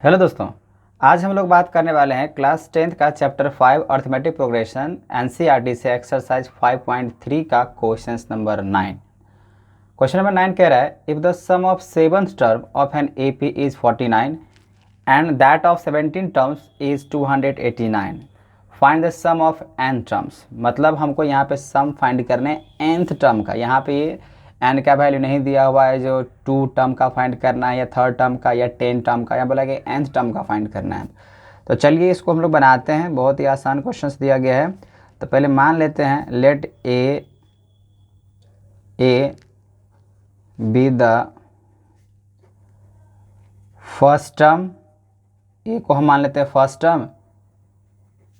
Hello दोस्तों। आज हम लोग बात करने वाले हैं क्लास 10th का चैप्टर 5 अर्थमेटिक प्रोग्रेशन एनसीईआरटी से एक्सरसाइज 5.3 का क्वेश्चन नंबर 9। क्वेश्चन नंबर 9 कह रहा है if the sum of seventh term of an AP is 49 and that of 17 terms is 289, find the sum of n terms. मतलब हमको यहाँ पे सम फाइंड करने nth टर्म का। यहाँ पे ये एन का वैल्यू नहीं दिया हुआ है जो 2 टर्म का फाइंड करना है या 3rd टर्म का या 10 टर्म का, यहाँ बोला कि nth टर्म का फाइंड करना है। तो चलिए इसको हम लोग बनाते हैं। बहुत ही आसान क्वेश्चन दिया गया है। तो पहले मान लेते हैं let A be the first term, A को हम मान लेते हैं first term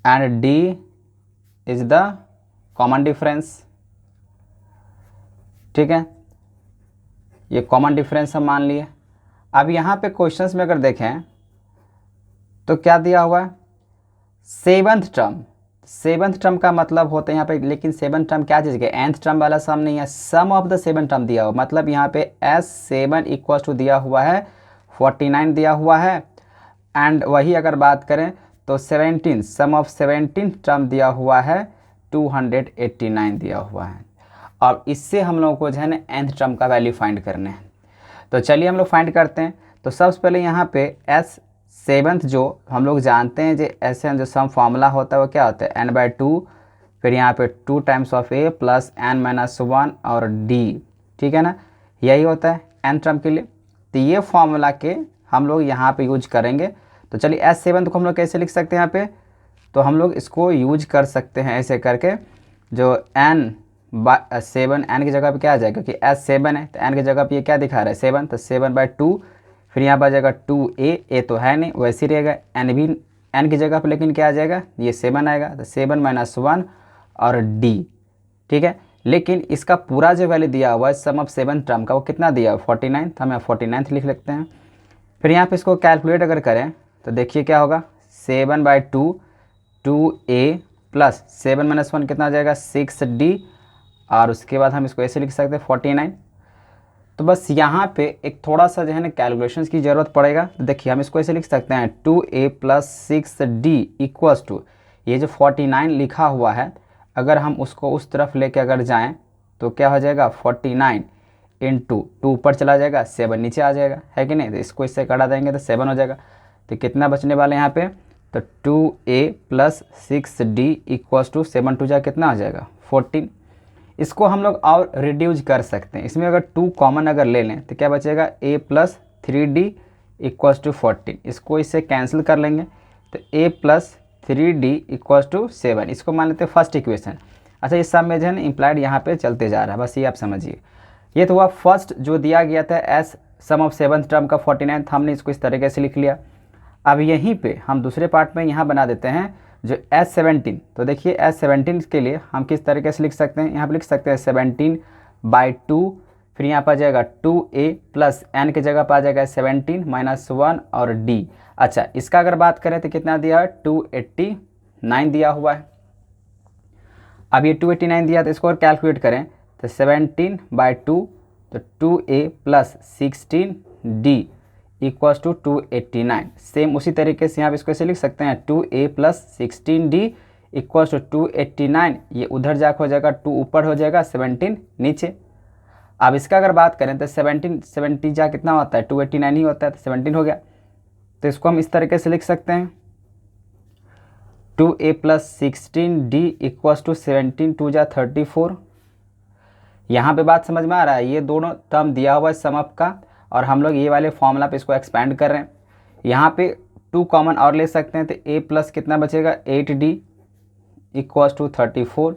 and D is the common difference. ठीक है, ये कॉमन डिफरेंस हम मान लिए। अब यहाँ पे क्वेश्चंस में अगर देखें तो क्या दिया हुआ है, सेवंथ टर्म। सेवंथ टर्म का मतलब होता है यहाँ पे, लेकिन सेवंथ टर्म क्या चीज़ है, nth टर्म वाला सम नहीं है, सम ऑफ द सेवन टर्म दिया हुआ। मतलब यहाँ पे S7 इक्वल टू दिया हुआ है 49 दिया हुआ है। एंड वही अगर बात करें तो 17 सम ऑफ 17 टर्म दिया हुआ है 289 दिया हुआ है। और इससे हम लोगों को जो है ना nth टर्म का वैल्यू फाइंड करने हैं। तो चलिए हम लोग फाइंड करते हैं। तो सबसे पहले यहाँ पे S7 जो हम लोग जानते हैं, जो SN जो सम फार्मूला होता है वो क्या होता है n/2, फिर यहाँ पे 2 times of a plus n-1 और d। ठीक है ना, यही होता है n टर्म के लिए। तो ये फार्मूला के हम लोग यहाँ पे यूज करेंगे। तो चलिए S7 को हम लोग कैसे लिख सकते हैं यहाँ पे, तो हम लोग इसको यूज कर सकते हैं ऐसे करके, जो n/7 n की जगह पे क्या आ जाएगा, क्योंकि S7 है तो n की जगह पे ये क्या दिखा रहा है 7, तो 7/2, फिर यहाँ पर आ जाएगा 2a, a तो है नहीं वैसे ही रहेगा, n भी n की जगह पे लेकिन क्या आ जाएगा ये 7 आएगा, तो 7-1 और d। ठीक है, लेकिन इसका पूरा जो वैल्यू दिया हुआ है सम ऑफ 7 टर्म का वो कितना दिया हुआ 49, तो हम यहाँ 49 लिख लेते हैं। फिर यहाँ पे इसको कैलकुलेट अगर करें तो देखिए क्या होगा, 7/2 2a प्लस 7-1 कितना आ जाएगा 6d, और उसके बाद हम इसको ऐसे लिख सकते हैं 49। तो बस यहाँ पे एक थोड़ा सा जो है ना कैलकुलेशंस की ज़रूरत पड़ेगा। तो देखिए हम इसको ऐसे लिख सकते हैं 2a plus 6d equals to, ये जो 49 लिखा हुआ है अगर हम उसको उस तरफ लेके अगर जाएं तो क्या हो जाएगा 49 इंटू 2 ऊपर चला जाएगा 7 नीचे आ जाएगा, है कि नहीं। तो इसको इससे कटा देंगे तो 7 हो जाएगा। तो कितना बचने वाले यहाँ पे, तो 2a plus 6d equals to 7 2 जा कितना आ जाएगा 14। इसको हम लोग और रिड्यूज कर सकते हैं। इसमें अगर 2 कॉमन अगर ले लें तो क्या बचेगा a plus 3d equals to 14। इसको इससे कैंसिल कर लेंगे तो a plus 3d equals to 7। इसको मान लेते हैं फर्स्ट इक्वेशन। अच्छा, इस सब में जो है ना इम्प्लाइड यहाँ पे चलते जा रहा है, बस ये आप समझिए। ये तो हुआ फर्स्ट जो दिया गया था S some of 7th term का 49, हमने इसको इस तरीके से लिख लिया। अब यहीं पे हम दूसरे पार्ट में यहाँ बना देते हैं जो S17। तो देखिए S17 के लिए हम किस तरीके से लिख सकते हैं, यहाँ पे लिख सकते हैं 17/2, फिर यहाँ पर आ जाएगा 2a प्लस n की जगह पर आ जाएगा 17-1 और d। अच्छा, इसका अगर बात करें तो कितना दिया है 289 दिया हुआ है। अब ये 289 दिया तो इसको और कैलकुलेट करें तो 17/2 तो 2a plus 16d equals to 289। Same उसी तरीके से यहाँ पे इसको ऐसे लिख सकते हैं 2a plus 16d equals to 289। ये उधर जाकर हो जाएगा 2 ऊपर हो जाएगा 17 नीचे। अब इसका अगर बात करें तो 17 जा कितना होता है 289 ही होता है, तो 17 हो गया। तो इसको हम इस तरीके से लिख सकते हैं 2a plus 16d equals to 17 2 जा 34। यहाँ पे बात समझ में आ रहा है, ये दोनों टर्म दिया हुआ है सम अप का, और हम लोग ये वाले फॉर्मूला पे इसको एक्सपेंड कर रहे हैं। यहाँ पे 2 कॉमन और ले सकते हैं तो a प्लस कितना बचेगा 8d इक्वल्स टू 34।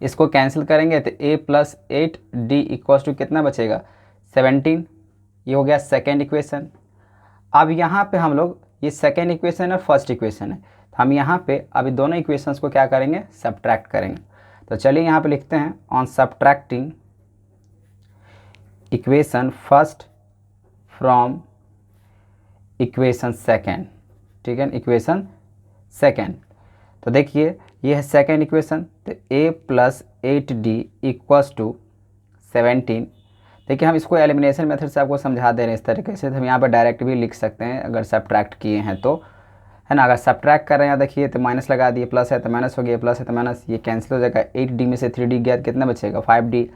इसको कैंसिल करेंगे तो a plus 8d equals to कितना बचेगा 17। ये हो गया सेकेंड इक्वेशन। अब यहाँ पे हम लोग ये सेकेंड इक्वेशन और फर्स्ट इक्वेशन है, तो हम यहाँ पे अभी दोनों इक्वेशंस को क्या करेंगे सब्ट्रैक्ट करेंगे। तो चलिए यहाँ पे लिखते हैं on subtracting equation first from equation second. ठीक है, इक्वेशन सेकेंड। तो देखिए ये है सेकेंड इक्वेशन, तो a plus 8d equals to 17। देखिए हम इसको एलिमिनेशन मेथड से आपको समझा दे रहे हैं इस तरीके से, तो हम यहाँ पर डायरेक्ट भी लिख सकते हैं अगर सब्ट्रैक्ट किए हैं तो, है ना। अगर सब्ट्रैक्ट कर रहे हैं देखिए तो माइनस लगा दिए, प्लस है तो माइनस हो गया, प्लस है तो माइनस, ये कैंसिल हो जाएगा। 8D में से 3D गया तो कितना बचेगा 5D।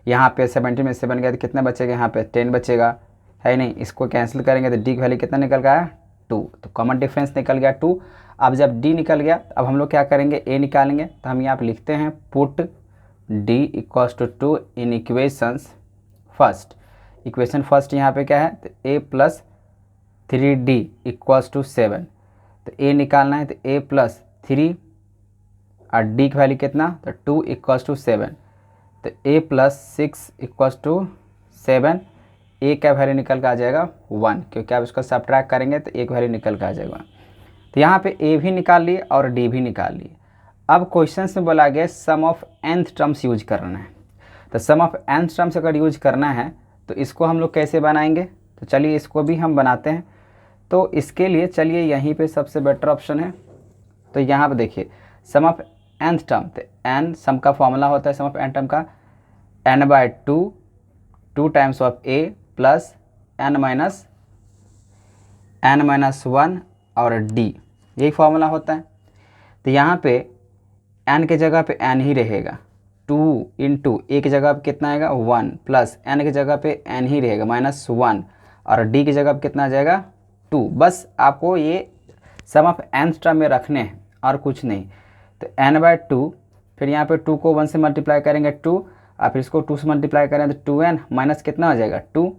यहाँ पे 70 में 7 गया तो कितना बचेगा, यहाँ पे 10 बचेगा, है नहीं। इसको कैंसिल करेंगे तो D की वैल्यू कितना निकल गया 2, तो कॉमन डिफरेंस निकल गया 2। अब जब D निकल गया, अब हम लोग क्या करेंगे, A निकालेंगे। तो हम यहाँ पे लिखते हैं put D equals to 2 in equations first. Equation first यहाँ पे क्या है, तो A plus 3D equals to 7। तो A निकालना है तो A प्लस 3 और D की वैल्यू कितना, तो 2 इक्वल्स टू 7। तो A plus 6 equals to 7, A का वैल्यू निकल के आ जाएगा 1, क्योंकि आप इसको सब्ट्रैक्ट करेंगे तो एक वैल्यू निकल के आ जाएगा। तो यहाँ पे A भी निकाल लिए और D भी निकाल लिए। अब क्वेश्चन में बोला गया सम ऑफ nth टर्म्स यूज करना है। तो सम ऑफ nth टर्म्स अगर यूज करना है तो इसको हम लोग कैसे बनाएंगे, तो चलिए इसको भी हम बनाते हैं। तो इसके लिए चलिए यहीं पे सबसे बेटर ऑप्शन है, तो यहाँ पे देखिए सम ऑफ nth टर्म, तो n सम का फॉर्मूला होता है सम ऑफ n टर्म का n/2 2 times of A plus n-1 और D, यही फॉर्मूला होता है। तो यहाँ पे n के जगह पे n ही रहेगा, 2 इंटू A की जगह पे कितना आएगा 1, प्लस n की जगह पे n ही रहेगा -1, और D की जगह पे कितना आ जाएगा 2। बस आपको ये सम ऑफ nth टर्म में रखने हैं और कुछ नहीं। तो n/2, फिर यहाँ पे 2 को 1 से मल्टीप्लाई करेंगे 2, और फिर इसको 2 से मल्टीप्लाई करें तो 2n माइनस कितना हो जाएगा 2।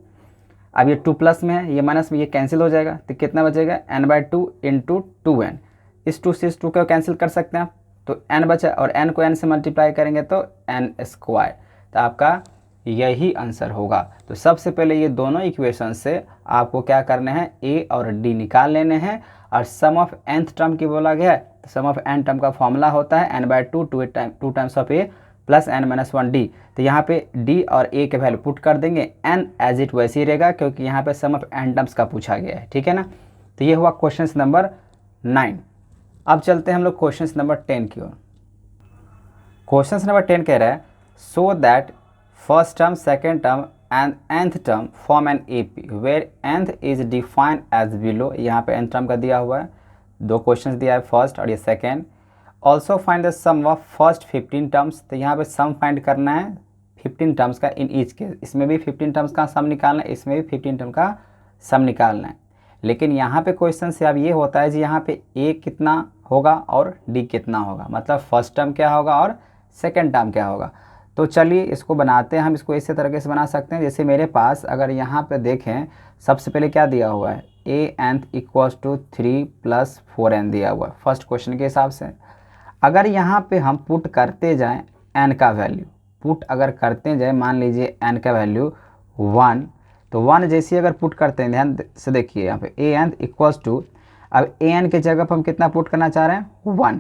अब ये 2 प्लस में है, ये माइनस में, ये कैंसिल हो जाएगा तो कितना बचेगा n/2 इंटू 2n। इस 2 से इस 2 को कैंसिल कर सकते हैं आप, तो n बचा, और n को n से मल्टीप्लाई करेंगे तो n²। तो आपका यही आंसर होगा। तो सबसे पहले ये दोनों इक्वेशन से आपको क्या करना है, A और D निकाल लेने हैं। और सम ऑफ nth टर्म की बोला गया है, तो सम ऑफ n टर्म का फॉर्मूला होता है n/2 2 times of A plus n-1D। तो यहाँ पे D और A के वैल्यू पुट कर देंगे, n एज इट वैसे ही रहेगा क्योंकि यहाँ पे सम ऑफ n टर्म्स का पूछा गया है, ठीक है ना। तो ये हुआ क्वेश्चन नंबर 9। अब चलते हैं हम लोग क्वेश्चन नंबर 10 की ओर। क्वेश्चन नंबर 10 कह रहा है so that first term second term and nth term form an AP where nth is defined as below. यहाँ पे nth टर्म का दिया हुआ है, 2 क्वेश्चन दिया है, फर्स्ट और ये second. Also find the sum of first 15 terms. तो यहाँ पे सम फाइंड करना है 15 टर्म्स का इन ईच केस। इसमें भी 15 टर्म्स का सम निकालना है, इसमें भी 15 टर्म का सम निकालना है। लेकिन यहाँ पे क्वेश्चन से अब ये होता है जी यहाँ पे A कितना होगा और D कितना होगा, मतलब फर्स्ट टर्म क्या होगा और सेकेंड टर्म क्या होगा। तो चलिए इसको बनाते हैं। हम इसको इसी तरीके से बना सकते हैं, जैसे मेरे पास अगर यहाँ पे देखें सबसे पहले क्या दिया हुआ है, A nth equals to 3 + 4n दिया हुआ है फर्स्ट क्वेश्चन के हिसाब से। अगर यहाँ पे हम पुट करते जाएं n का वैल्यू, पुट अगर करते जाएं, मान लीजिए n का वैल्यू 1, तो 1 जैसे अगर पुट करते हैं, ध्यान से देखिए यहाँ पे A n इक्वल्स टू, अब an के जगह पर हम कितना पुट करना चाह रहे हैं 1।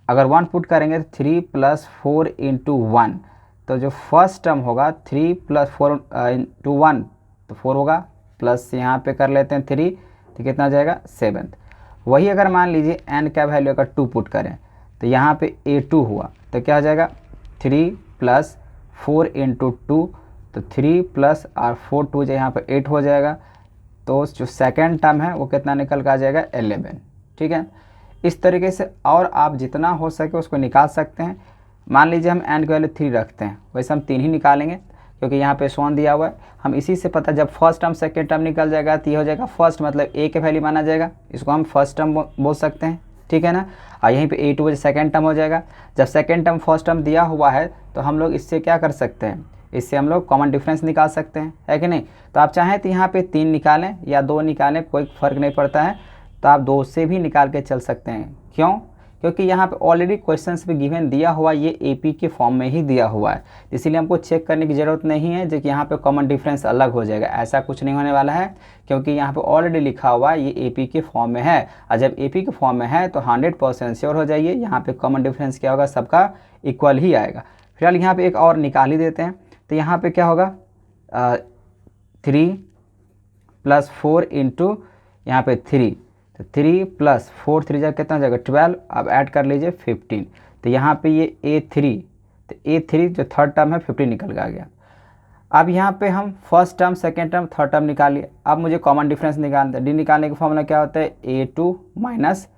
अगर 1 पुट करेंगे तो 3 + 4 इंटू 1, तो जो फर्स्ट टर्म होगा 3 + 4 इंटू 1 तो 4 होगा, प्लस यहाँ पे कर लेते हैं 3, तो कितना हो जाएगा 7। वही अगर मान लीजिए n का वैल्यू अगर 2 पुट करें तो यहाँ पे A2 हुआ, तो क्या हो जाएगा 3 + 4 इंटू 2, तो 3 + और 4 2 जो यहाँ पे 8 हो जाएगा। तो जो सेकेंड टर्म है वो कितना निकल कर आ जाएगा 11, ठीक है। इस तरीके से और आप जितना हो सके उसको निकाल सकते हैं। मान लीजिए हम n की वैल्यू 3 रखते हैं, वैसे हम 3 ही निकालेंगे क्योंकि यहाँ पे सोन दिया हुआ है। हम इसी से पता, जब फर्स्ट टर्म सेकेंड टर्म निकल जाएगा तो ये हो जाएगा फर्स्ट, मतलब A के वैल्यू माना जाएगा, इसको हम फर्स्ट टर्म बोल सकते हैं, ठीक है ना। और यहीं पे A2 सेकेंड टर्म हो जाएगा। जब सेकेंड टर्म फर्स्ट टर्म दिया हुआ है तो हम लोग इससे क्या कर सकते हैं, इससे हम लोग कॉमन डिफरेंस निकाल सकते हैं, है कि नहीं। तो आप चाहें तो यहाँ पे 3 निकालें या 2 निकालें, कोई फ़र्क नहीं पड़ता है। तो आप 2 से भी निकाल के चल सकते हैं। क्यों? क्योंकि यहाँ पे ऑलरेडी क्वेश्चंस पे गिवन दिया हुआ, ये AP के फॉर्म में ही दिया हुआ है, इसीलिए हमको चेक करने की ज़रूरत नहीं है जो कि यहाँ पे कॉमन डिफरेंस अलग हो जाएगा। ऐसा कुछ नहीं होने वाला है क्योंकि यहाँ पे ऑलरेडी लिखा हुआ है ये AP के फॉर्म में है। और जब AP के फॉर्म में है तो 100% श्योर हो जाइए यहाँ पे कॉमन डिफरेंस क्या होगा, सबका इक्वल ही आएगा। फिलहाल यहाँ पर एक और निकाल ही देते हैं। तो यहाँ पर क्या होगा 3 + 4 इंटू यहाँ पे 3, तो 3 + 4 3 जा कितना हो जाएगा 12। अब ऐड कर लीजिए 15। तो यहाँ पे ये A3, तो A3 जो थर्ड टर्म है 15 निकल के आ गया। अब यहाँ पे हम first term, second term, third term निकालिए। अब मुझे कॉमन डिफरेंस निकालना है। डी निकालने का फॉर्मूला क्या होता है, A2 माइनस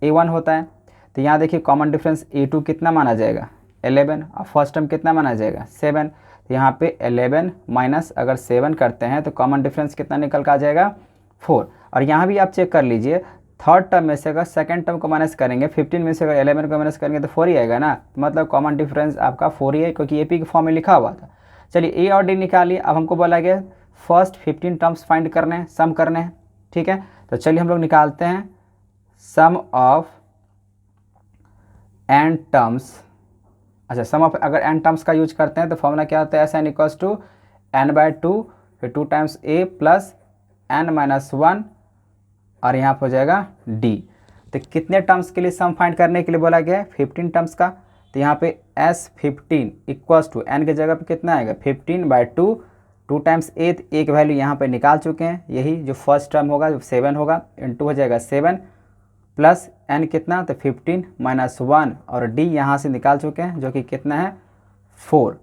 A1 होता है। तो यहाँ देखिए कॉमन डिफरेंस A2 कितना माना जाएगा, 11, और फर्स्ट टर्म कितना माना जाएगा, 7। तो यहाँ पे 11 माइनस अगर 7 करते हैं तो कॉमन डिफरेंस कितना निकल कर आ जाएगा, 4। और यहाँ भी आप चेक कर लीजिए, थर्ड टर्म में से अगर सेकंड टर्म को माइनस करेंगे, 15 में से अगर 11 को माइनस करेंगे तो 4 ही आएगा ना, मतलब कॉमन डिफरेंस आपका 4 ही है, क्योंकि AP के फॉर्म में लिखा हुआ था। चलिए A और D निकालिए। अब हमको बोला गया फर्स्ट 15 टर्म्स फाइंड करने हैं, सम करने हैं, ठीक है। तो चलिए हम लोग निकालते हैं सम ऑफ n टर्म्स। अच्छा, सम ऑफ अगर n टर्म्स का यूज करते हैं तो फॉर्मूला क्या होता है, SN इक्वल्स टू n/2, फिर 2 टाइम्स A प्लस n-1, और यहाँ पर हो जाएगा D। तो कितने टर्म्स के लिए सम फाइंड करने के लिए बोला गया है, 15 टर्म्स का। तो यहाँ पे S15 इक्वल्स टू n के जगह पे कितना आएगा, 15/2, 2 टाइम्स A, एक वैल्यू यहाँ पे निकाल चुके हैं, यही जो फर्स्ट टर्म होगा जो 7 होगा, इंटू हो जाएगा 7 प्लस n कितना, तो 15 माइनस 1, और D यहाँ से निकाल चुके हैं जो कि कितना है, 4।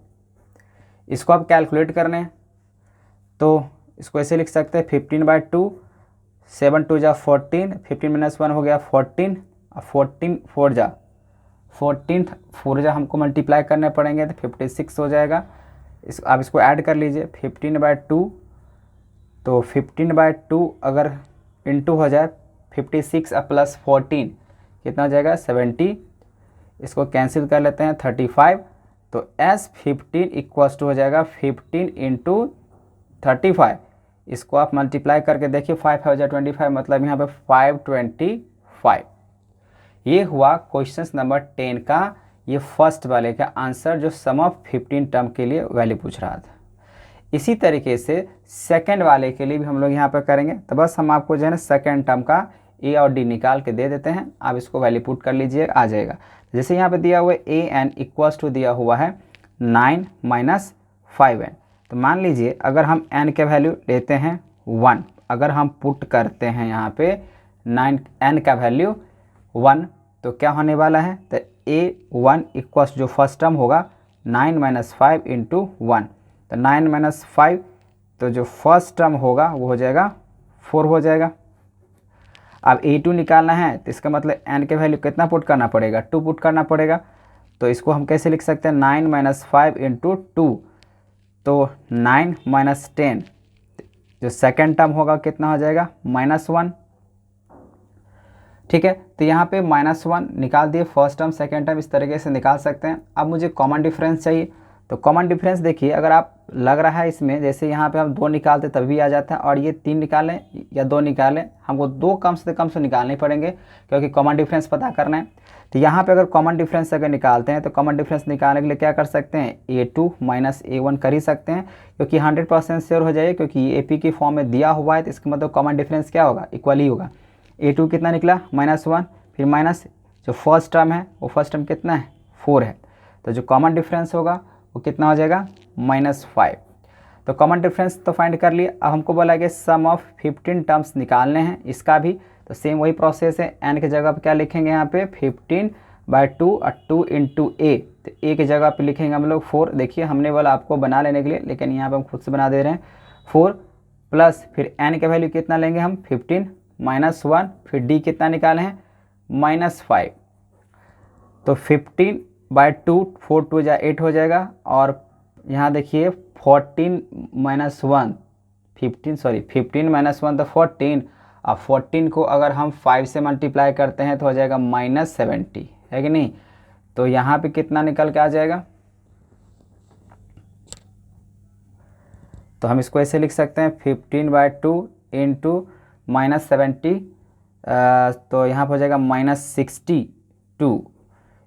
इसको आप कैलकुलेट करने हैं तो इसको ऐसे लिख सकते हैं, 15/2, 7 2 जा 14, 15 माइनस 1 हो गया 14, और 14 4 जा 14, 4 जा हमको मल्टीप्लाई करने पड़ेंगे तो 56 हो जाएगा। आप इसको ऐड कर लीजिए, 15/2, तो 15/2 अगर इंटू हो जाए 56 और प्लस 14 कितना हो जाएगा, 70। इसको कैंसिल कर लेते हैं, 35। तो S15 इक्वल्स टू हो जाएगा 15 इंटू 35। इसको आप मल्टीप्लाई करके देखिए, 5 हो जाए 25, मतलब यहाँ पे 525। ये हुआ क्वेश्चन नंबर 10 का ये फर्स्ट वाले का आंसर, जो सम ऑफ 15 टर्म के लिए वैल्यू पूछ रहा था। इसी तरीके से सेकंड वाले के लिए भी हम लोग यहाँ पर करेंगे। तो बस हम आपको जो है ना सेकेंड टर्म का A और D निकाल के दे देते हैं, आप इसको वैल्यू पुट कर लीजिए, आ जाएगा। जैसे यहाँ पे दिया हुआ है AN इक्वल्स टू दिया हुआ है 9 माइनस 5N। तो मान लीजिए अगर हम N के वैल्यू लेते हैं 1, अगर हम पुट करते हैं यहाँ पे 9N का वैल्यू 1, तो क्या होने वाला है, तो A1 इक्वल्स जो फर्स्ट टर्म होगा 9 माइनस 5 इंटू 1, तो 9 माइनस 5, तो जो फर्स्ट टर्म होगा वो हो जाएगा 4 हो जाएगा। अब A2 निकालना है तो इसका मतलब n के वैल्यू कितना पुट करना पड़ेगा, 2 पुट करना पड़ेगा। तो इसको हम कैसे लिख सकते हैं, 9 माइनस 5 इंटू 2, तो 9 माइनस 10, जो सेकेंड टर्म होगा कितना हो जाएगा, -1। ठीक है, तो यहाँ पे -1 निकाल दिए, फर्स्ट टर्म सेकेंड टर्म इस तरीके से निकाल सकते हैं। अब मुझे कॉमन डिफरेंस चाहिए, तो कॉमन डिफरेंस देखिए, अगर आप लग रहा है इसमें जैसे यहाँ पे हम 2 निकालते तब भी आ जाता है, और ये 3 निकालें या 2 निकालें, हमको 2 कम से कम से निकालने पड़ेंगे, क्योंकि कॉमन डिफरेंस पता करना है। तो यहाँ पे अगर कॉमन डिफरेंस अगर निकालते हैं तो कॉमन डिफरेंस निकालने के लिए क्या कर सकते हैं, A2 माइनस A1 कर ही सकते हैं, क्योंकि 100% श्योर हो जाइए, क्योंकि ये AP की फॉर्म में दिया हुआ है, तो इसका मतलब कॉमन डिफरेंस क्या होगा, इक्वल ही होगा। A2 कितना निकला, -1, फिर माइनस जो फर्स्ट टर्म है वो फर्स्ट टर्म कितना है, 4 है, तो जो कॉमन डिफरेंस होगा वो कितना हो जाएगा, -5। तो कॉमन डिफरेंस तो फाइंड कर लिए। अब हमको बोला गया सम ऑफ 15 टर्म्स निकालने हैं, इसका भी तो सेम वही प्रोसेस है। n की जगह पे क्या लिखेंगे, यहाँ पे 15/2 और 2 इंटू A, तो A की जगह पे लिखेंगे हम लोग 4। देखिए हमने बोला आपको बना लेने के लिए, लेकिन यहाँ पे हम खुद से बना दे रहे हैं, 4 प्लस फिर n का वैल्यू कितना लेंगे हम, 15 -1, फिर D कितना निकाले हैं, -5। तो 15/2, 4 2 जा 8 हो जाएगा, और यहाँ देखिए 15 -1 तो 14, और 14 को अगर हम 5 से मल्टीप्लाई करते हैं तो हो जाएगा -70, है कि नहीं। तो यहाँ पे कितना निकल के आ जाएगा, तो हम इसको ऐसे लिख सकते हैं 15/2 इंटू -70, तो यहाँ पर हो जाएगा -62।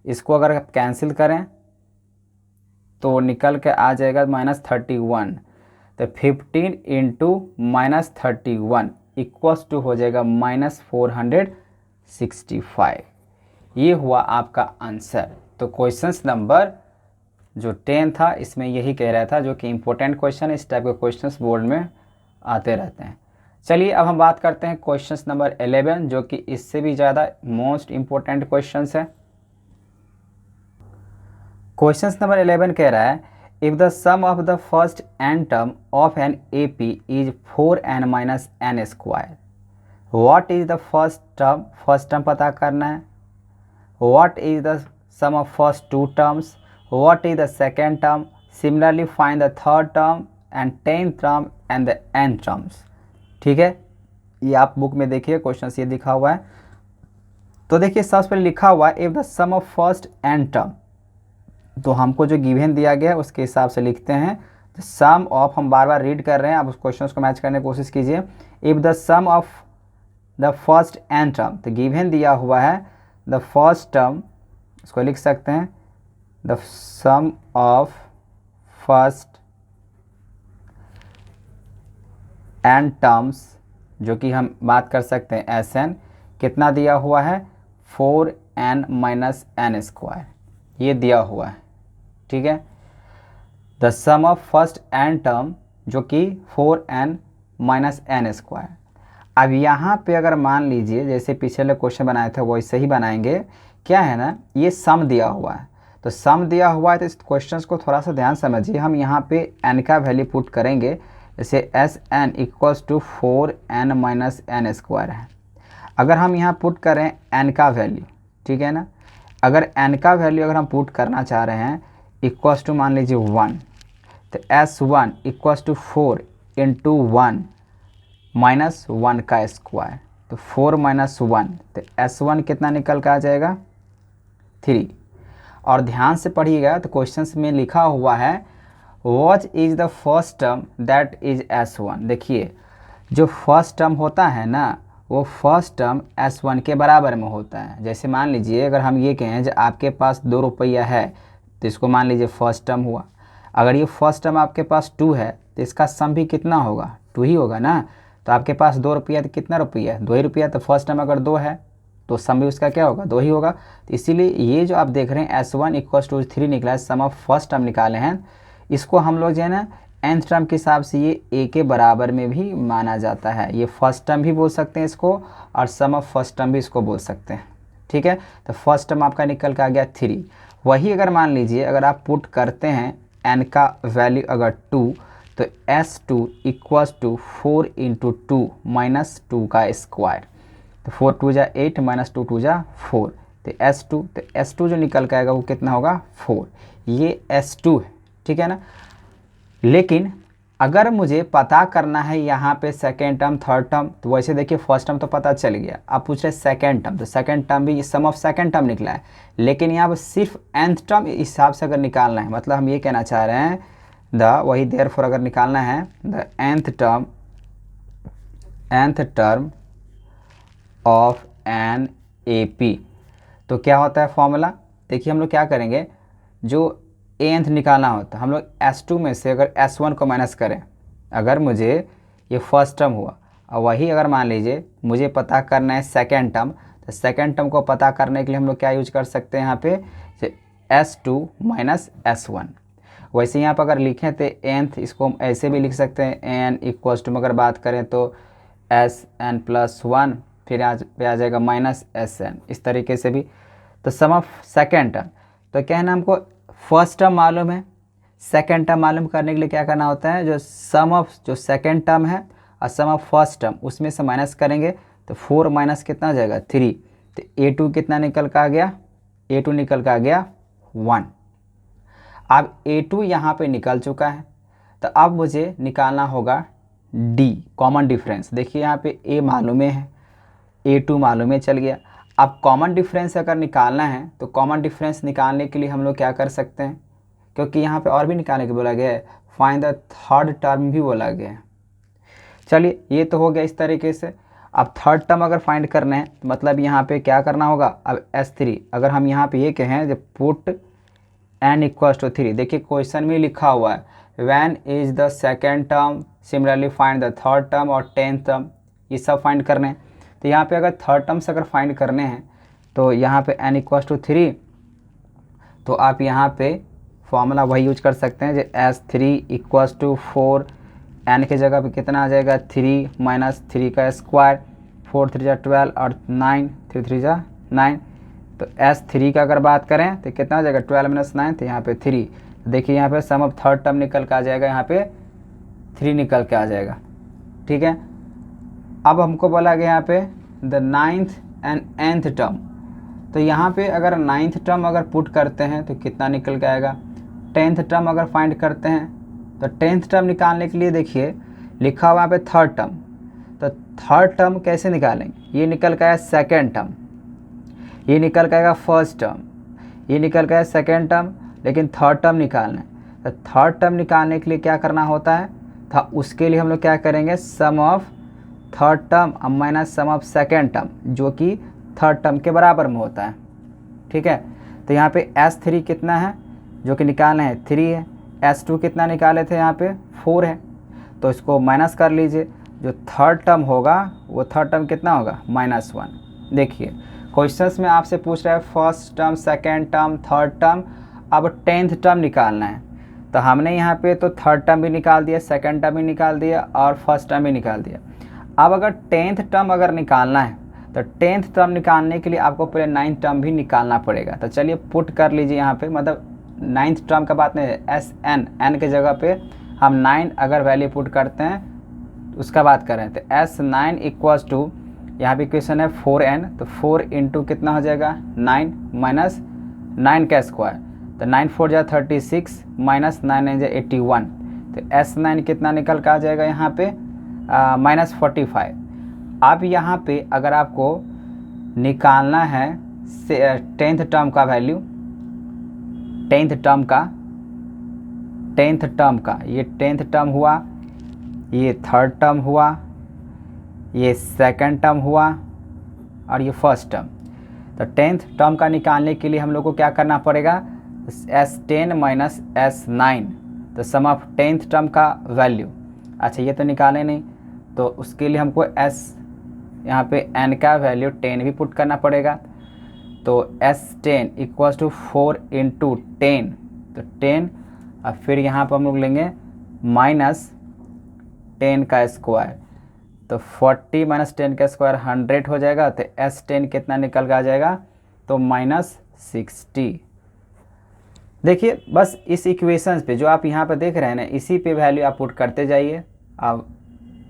इसको अगर आप कैंसिल करें तो निकल के आ जाएगा -31। तो 15 इंटू -31 इक्वल्स टू हो जाएगा -465। ये हुआ आपका आंसर। तो क्वेश्चंस नंबर जो 10 था इसमें यही कह रहा था, जो कि इम्पोर्टेंट क्वेश्चन, इस टाइप के क्वेश्चंस बोर्ड में आते रहते हैं। चलिए अब हम बात करते हैं क्वेश्चंस नंबर 11, जो कि इससे भी ज़्यादा मोस्ट इम्पोर्टेंट क्वेश्चंस है। क्वेश्चंस नंबर 11 कह रहा है if the sum of the first n term of an AP is 4n minus n square, what is the first term, first term पता करना है, what is the sum of first two terms, what is the second term, similarly find the third term and 10th term and the n terms. ठीक है, ये आप book में देखिए question ये लिखा हुआ है। तो देखिए सबसे पहले लिखा हुआ है if the sum of first n term, तो हमको जो गिवन दिया गया है उसके हिसाब से लिखते हैं। तो सम ऑफ, हम बार बार रीड कर रहे हैं, आप उस क्वेश्चन को मैच करने की कोशिश कीजिए। If the sum of the first n term, तो गिवन दिया हुआ है द फर्स्ट टर्म, इसको लिख सकते हैं the sum of first n terms, जो कि हम बात कर सकते हैं Sn, कितना दिया हुआ है 4n माइनस एन स्क्वायर, ये दिया हुआ है। ठीक है, the sum of first n term जो कि 4n माइनस एन स्क्वायर। अब यहाँ पे अगर मान लीजिए जैसे पिछले क्वेश्चन बनाए थे वैसे ही बनाएंगे। क्या है ना, ये सम दिया हुआ है, तो सम दिया हुआ है तो इस क्वेश्चन को थोड़ा सा ध्यान समझिए। हम यहाँ पे n का वैल्यू पुट करेंगे, जैसे Sn equals to 4n minus n square है। अगर हम यहाँ पुट करें n का वैल्यू, ठीक है ना, अगर n का वैल्यू अगर हम पुट करना चाह रहे हैं इक्वल्स टू मान लीजिए 1, तो S1 equals to 4 into 1 minus 1 का स्क्वायर, तो 4 माइनस 1, तो S1 कितना निकल कर आ जाएगा 3। और ध्यान से पढ़िएगा तो क्वेश्चन में लिखा हुआ है what is the first term that is S1। देखिए जो फर्स्ट टर्म होता है ना वो फर्स्ट टर्म S1 के बराबर में होता है। जैसे मान लीजिए अगर हम ये कहें जो आपके पास 2 रुपया है तो इसको मान लीजिए फर्स्ट टर्म हुआ। अगर ये फर्स्ट टर्म आपके पास 2 है तो इसका सम भी कितना होगा 2 ही होगा ना। तो आपके पास 2 रुपया तो कितना रुपया है 2 ही रुपया, तो फर्स्ट टर्म अगर 2 है तो सम भी उसका क्या होगा 2 ही होगा। तो इसीलिए ये जो आप देख रहे हैं S1 इक्वल टू 3 निकला है, सम ऑफ फर्स्ट टर्म निकाले हैं। इसको हम लोग जो है ना nth टर्म के हिसाब से ये a के बराबर में भी माना जाता है। ये फर्स्ट टर्म भी बोल सकते हैं इसको और सम ऑफ फर्स्ट टर्म भी इसको बोल सकते हैं। ठीक है, तो फर्स्ट टर्म आपका निकल के आ गया 3। वही अगर मान लीजिए अगर आप पुट करते हैं n का वैल्यू अगर 2, तो S2 equals to 4 into 2 minus 2 का स्क्वायर, तो 4 2 जा 8 माइनस 2 2 जा 4, तो S2 जो निकल के आएगा वो कितना होगा 4। ये S2 है, ठीक है ना। लेकिन अगर मुझे पता करना है यहाँ पे सेकेंड टर्म थर्ड टर्म, तो वैसे देखिए फर्स्ट टर्म तो पता चल गया, आप पूछ रहे सेकेंड टर्म, तो सेकेंड टर्म भी सम ऑफ सेकेंड टर्म निकला है। लेकिन यहाँ पर सिर्फ nth टर्म इस हिसाब से अगर निकालना है, मतलब हम ये कहना चाह रहे हैं वही देयरफॉर अगर निकालना है the nth term of an AP, तो क्या होता है फॉर्मूला। देखिए हम लोग क्या करेंगे, जो nth निकालना होता है हम लोग S2 में से अगर S1 को माइनस करें, अगर मुझे ये फर्स्ट टर्म हुआ और वही अगर मान लीजिए मुझे पता करना है सेकेंड टर्म, तो सेकेंड टर्म को पता करने के लिए हम लोग क्या यूज कर सकते हैं यहाँ पे S2 माइनस S1। वैसे यहाँ पर अगर लिखें तो nth इसको हम ऐसे भी लिख सकते हैं n इक्वल्स टू, अगर बात करें तो Sn प्लस 1 फिर आ जाएगा माइनस Sn, इस तरीके से भी। तो सम ऑफ सेकेंड टर्म, तो क्या है ना हमको फर्स्ट टर्म मालूम है, सेकेंड टर्म मालूम करने के लिए क्या करना होता है, जो सम ऑफ जो सेकेंड टर्म है और सम ऑफ फर्स्ट टर्म उसमें से माइनस करेंगे, तो 4 माइनस कितना हो जाएगा 3, तो A2 कितना निकल का आ गया, A2 निकल का आ गया 1। अब A2 यहाँ पे निकल चुका है, तो अब मुझे निकालना होगा D कॉमन डिफरेंस। देखिए यहाँ पे A मालूम है, A2 मालूम है चल गया। अब कॉमन डिफरेंस अगर निकालना है तो कॉमन डिफरेंस निकालने के लिए हम लोग क्या कर सकते हैं, क्योंकि यहाँ पे और भी निकालने के बोला गया है, फाइंड द थर्ड टर्म भी बोला गया है। चलिए ये तो हो गया इस तरीके से। अब थर्ड टर्म अगर फाइंड करना है तो मतलब यहाँ पे क्या करना होगा, अब S3 अगर हम यहाँ पे ये कहें जब पुट n इक्वल्स टू 3, देखिए क्वेश्चन में लिखा हुआ है when is the second term, similarly find the third term और 10th टर्म, ये सब फाइंड करने हैं। तो यहाँ पे अगर थर्ड टर्म्स अगर फाइंड करने हैं तो यहाँ पे n इक्वल्स टू 3, तो आप यहाँ पे फॉर्मूला वही यूज कर सकते हैं जो S3 इक्वल्स टू 4, n के जगह पे कितना आ जाएगा 3 माइनस 3 का स्क्वायर, 4 3 जा 12 और 9 3 3 जा 9, तो S3 का अगर बात करें तो कितना आ जाएगा 12 माइनस 9, तो यहाँ पे 3, देखिए यहाँ पे सम ऑफ थर्ड टर्म निकल के आ जाएगा, यहाँ पे 3 निकल के आ जाएगा। ठीक है, अब हमको बोला गया यहाँ पे the 9th and 10th term, तो यहाँ पे अगर 9th टर्म अगर पुट करते हैं तो कितना निकल के आएगा, 10th टर्म अगर फाइंड करते हैं तो 10th टर्म निकालने के लिए देखिए लिखा हुआ यहाँ पे थर्ड टर्म, तो थर्ड टर्म कैसे निकालेंगे, ये निकल के आया सेकेंड टर्म, ये निकल के आएगा फर्स्ट टर्म, ये निकल के आया सेकेंड टर्म, लेकिन थर्ड टर्म निकालना है। तो थर्ड टर्म निकालने के लिए क्या करना होता है था, उसके लिए हम लोग क्या करेंगे, sum of third term minus sum of second term, जो कि थर्ड टर्म के बराबर में होता है। ठीक है, तो यहाँ पे S3 कितना है जो कि निकालना है 3 है, S2 कितना निकाले थे यहाँ पे 4 है, तो इसको माइनस कर लीजिए, जो थर्ड टर्म होगा वो थर्ड टर्म कितना होगा -1। देखिए क्वेश्चंस में आपसे पूछ रहा है first term, second term, third term, अब 10th टर्म निकालना है, तो हमने यहाँ पे तो थर्ड टर्म भी निकाल दिया, सेकेंड टर्म भी निकाल दिया और फर्स्ट टर्म भी निकाल दिया। अब अगर 10th टर्म अगर निकालना है तो 10th टर्म निकालने के लिए आपको पहले 9th टर्म भी निकालना पड़ेगा। तो चलिए पुट कर लीजिए यहाँ पे, मतलब 9th टर्म का बात नहीं है, SN, N के जगह पे हम 9 अगर वैल्यू पुट करते हैं उसका बात कर रहे हैं, तो S9 इक्वल्स टू, यहाँ पे इक्वेशन है 4n, तो 4 इंटू कितना हो जाएगा 9 माइनस 9 का स्क्वायर, तो 9 4 जा 36 माइनस 9 9 जा 81, तो S9 कितना निकल का आ जाएगा यहाँ पे -45। अब यहाँ पे अगर आपको निकालना है 10th टर्म का वैल्यू, 10th टर्म का ये 10th टर्म हुआ, ये थर्ड टर्म हुआ, ये सेकंड टर्म हुआ और ये फर्स्ट टर्म। तो 10th टर्म का निकालने के लिए हम लोग को क्या करना पड़ेगा, S10 माइनस S9, तो सम ऑफ 10th टर्म का वैल्यू। अच्छा ये तो निकाले नहीं, तो उसके लिए हमको S यहाँ पे n का वैल्यू 10 भी पुट करना पड़ेगा, तो S10 इक्वल्स टू 4 इंटू 10, तो 10 और फिर यहाँ पर हम लोग लेंगे माइनस 10 का स्क्वायर, तो 40 माइनस 10 का स्क्वायर 100 हो जाएगा, तो S10 कितना निकल के आ जाएगा, तो -60। देखिए बस इस इक्वेशंस पे जो आप यहाँ पे देख रहे हैं ना, इसी पे वैल्यू आप पुट करते जाइए। अब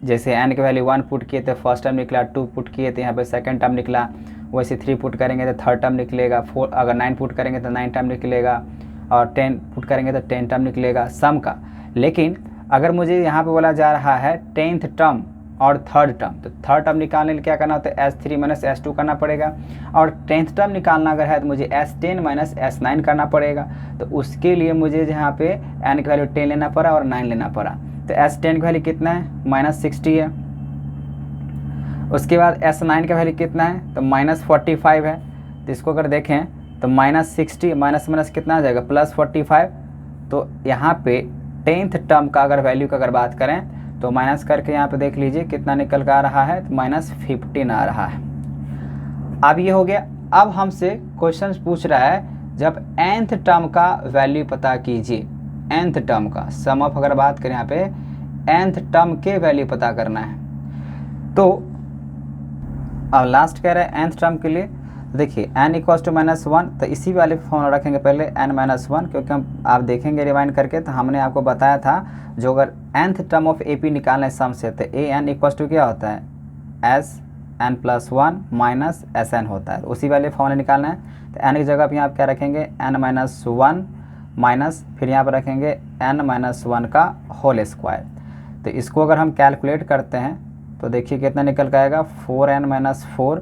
जैसे n के वैल्यू 1 पुट किए थे फर्स्ट टर्म निकला, 2 पुट किए थे यहाँ पे सेकंड टर्म निकला, वैसे 3 पुट करेंगे तो थर्ड टर्म निकलेगा, 4 अगर 9 पुट करेंगे तो 9 टर्म निकलेगा, और 10 पुट करेंगे तो 10 टर्म निकलेगा सम का। लेकिन अगर मुझे यहाँ पे बोला जा रहा है 10th टर्म और थर्ड टर्म, तो थर्ड टर्म निकालने के लिए क्या करना होता है, S3 माइनस S2 करना पड़ेगा, और 10th टर्म निकालना अगर है तो मुझे S10 माइनस S9 करना पड़ेगा। तो उसके लिए मुझे यहाँ पे n की वैल्यू 10 लेना पड़ा और 9 लेना पड़ा, तो S10 की वैल्यू कितना है, -60 है। उसके बाद S9 का वैल्यू कितना है, तो -45 है। तो इसको अगर देखें तो -60 माइनस कितना आ जाएगा, +45। तो यहाँ पे 10th टर्म का अगर वैल्यू का अगर बात करें तो माइनस करके यहाँ पे देख लीजिए कितना निकल कर आ रहा है, तो -15 आ रहा है। अब ये हो गया। अब हमसे क्वेश्चन पूछ रहा है जब nth टर्म का वैल्यू पता कीजिए, nth टर्म का सम ऑफ अगर बात करें यहाँ पे nth टर्म के वैल्यू पता करना है, तो अब लास्ट कह रहे हैं nth टर्म के लिए, देखिए n इक्वल्स टू -1, तो इसी वाले फॉर्मूला रखेंगे पहले n-1, क्योंकि हम आप देखेंगे रिवाइंड करके तो हमने आपको बताया था जो अगर nth टर्म ऑफ AP निकालना है सम से, तो an इक्वल्स टू क्या होता है, Sn+1 माइनस Sn होता है, उसी वाले फॉर्मूला निकालना है। तो n की जगह पर यहाँ आप क्या रखेंगे, n-1 माइनस फिर यहाँ पर रखेंगे n-1 का होल स्क्वायर। तो इसको अगर हम कैलकुलेट करते हैं तो देखिए कितना निकल के आएगा, 4n-4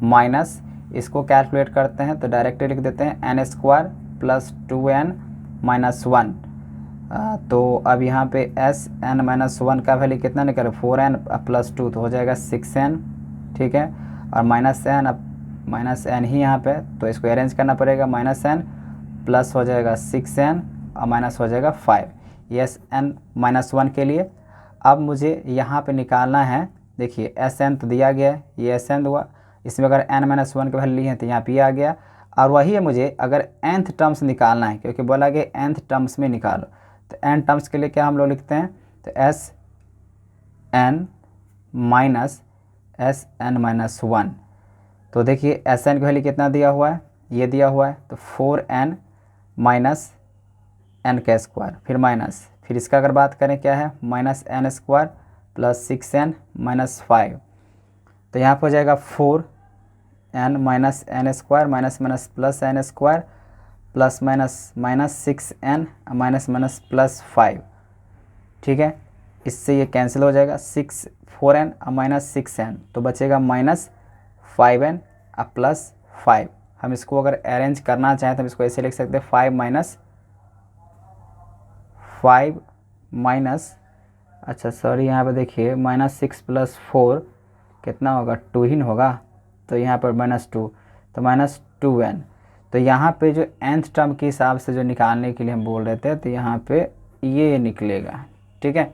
माइनस इसको कैलकुलेट करते हैं तो डायरेक्टली लिख देते हैं n² प्लस 2n माइनस 1। तो अब यहाँ पे Sn-1 का वैल्यू कितना निकल, 4n प्लस 2 तो हो जाएगा 6n, ठीक है, और माइनस n ही यहाँ पे, तो इसको अरेंज करना पड़ेगा, -n प्लस हो जाएगा 6n और माइनस हो जाएगा 5, ये Sn-1 के लिए। अब मुझे यहाँ पे निकालना है, देखिए Sn तो दिया गया है, ये Sn हुआ, इसमें अगर n-1 की वैल्यू ली है तो यहाँ पे आ गया, और वही है मुझे अगर nth टर्म्स निकालना है, क्योंकि बोला गया nth टर्म्स में निकालो, तो n टर्म्स के लिए क्या हम लोग लिखते हैं, तो Sn माइनस Sn-1। तो देखिए Sn की वैल्यू कितना दिया हुआ है, ये दिया हुआ है, तो 4n माइनस एन का स्क्वायर, फिर माइनस, फिर इसका अगर बात करें क्या है, minus n square plus 6n minus 5, तो यहाँ पर हो जाएगा 4n minus n square minus minus plus n square plus minus minus 6n minus minus plus 5। ठीक है, इससे ये कैंसिल हो जाएगा, 4n माइनस 6n, तो बचेगा माइनस 5n प्लस 5। हम इसको अगर अरेंज करना चाहें तो हम इसको ऐसे लिख सकते हैं 5 माइनस, अच्छा सॉरी यहाँ पे देखिए माइनस 6 प्लस 4 कितना होगा, 2 ही होगा, तो यहाँ पर -2, तो -2n। तो यहाँ पे जो nth टर्म के हिसाब से जो निकालने के लिए हम बोल रहे थे, तो यहाँ पे ये निकलेगा। ठीक है,